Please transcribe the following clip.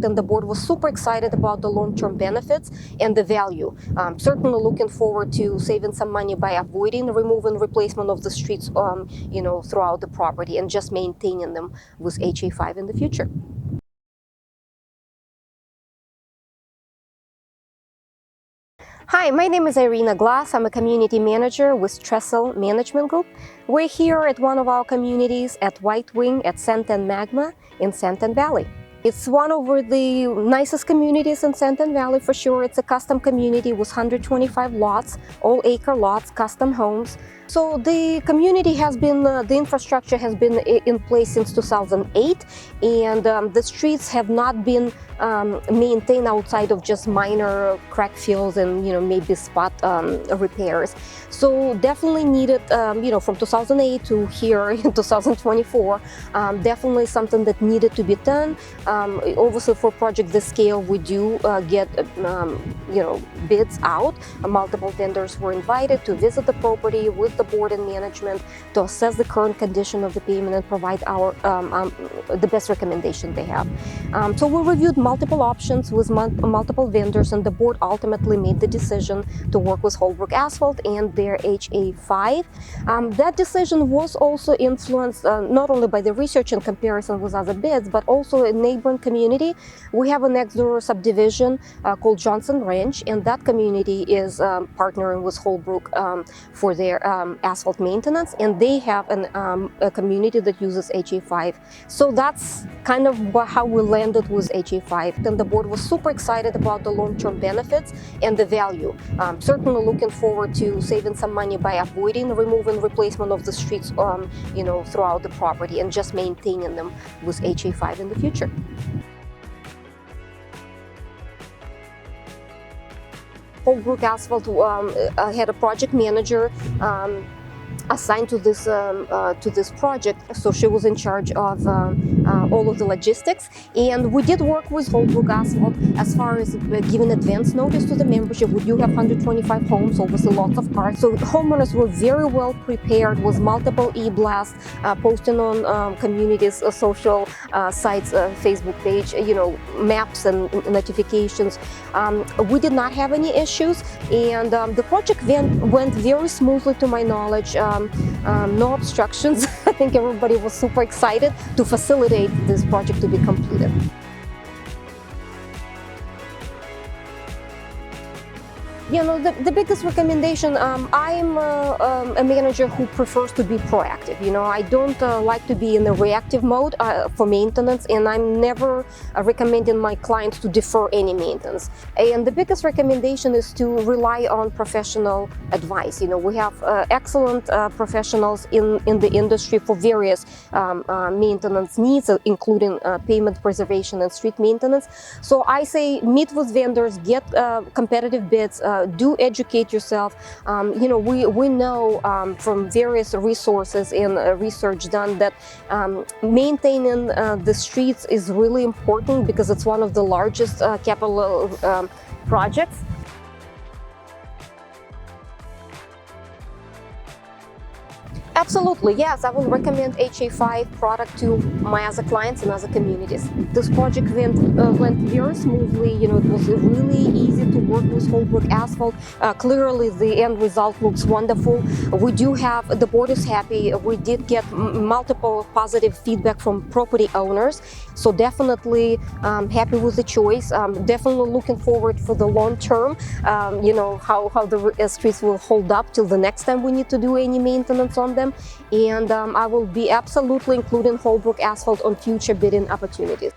And the board was super excited about the long-term benefits and the value. Certainly looking forward to saving some money by avoiding removing replacement of the streets, throughout the property and just maintaining them with HA5 in the future. Hi, my name is Irina Glass. I'm a community manager with Trestle Management Group. We're here at one of our communities at Whitewing at Sentan Magma in Sentan Valley. It's one of the nicest communities in Sentan Valley for sure. It's a custom community with 125 lots, all acre lots, custom homes. So the community has been, the infrastructure has been in place since 2008, and the streets have not been maintained outside of just minor crack fills and maybe spot repairs. So definitely needed, from 2008 to here in 2024, definitely something that needed to be done. Obviously, for a project this scale, we do get bids out. Multiple vendors were invited to visit the property with the board and management to assess the current condition of the pavement and provide our the best recommendation they have. So we reviewed multiple options with multiple vendors, and the board ultimately made the decision to work with Holbrook Asphalt and their HA5. That decision was also influenced not only by the research and comparison with other bids, but also a neighboring community. We have a next door subdivision called Johnson Ranch, and that community is partnering with Holbrook for their asphalt maintenance, and they have a community that uses HA5. So that's kind of how we landed with HA5. And the board was super excited about the long-term benefits and the value. Certainly looking forward to saving some money by avoiding removing replacement of the streets, throughout the property and just maintaining them with HA5 in the future. Holbrook Asphalt had a project manager assigned to this project, so she was in charge of all of the logistics, and we did work with Holbrook Asphalt as far as giving advance notice to the membership. We do have 125 homes, obviously lots of cars, so homeowners were very well prepared with multiple e-blasts, posting on communities, social sites, Facebook page, maps and notifications. We did not have any issues, and the project went very smoothly to my knowledge. No obstructions. I think everybody was super excited to facilitate this project to be completed. The biggest recommendation, I'm a manager who prefers to be proactive. I don't like to be in a reactive mode for maintenance, and I'm never recommending my clients to defer any maintenance. And the biggest recommendation is to rely on professional advice. We have excellent professionals in the industry for various maintenance needs, including pavement preservation and street maintenance. So I say meet with vendors, get competitive bids, do educate yourself. We know from various resources and research done that maintaining the streets is really important because it's one of the largest capital projects. Absolutely, yes. I will recommend HA5 product to my other clients and other communities. This project went very smoothly. It was really easy to work with Holbrook Asphalt. Clearly, the end result looks wonderful. We do have, the board is happy. We did get multiple positive feedback from property owners. So definitely happy with the choice. Definitely looking forward for the long term, how the streets will hold up till the next time we need to do any maintenance on them. And I will be absolutely including Holbrook Asphalt on future bidding opportunities.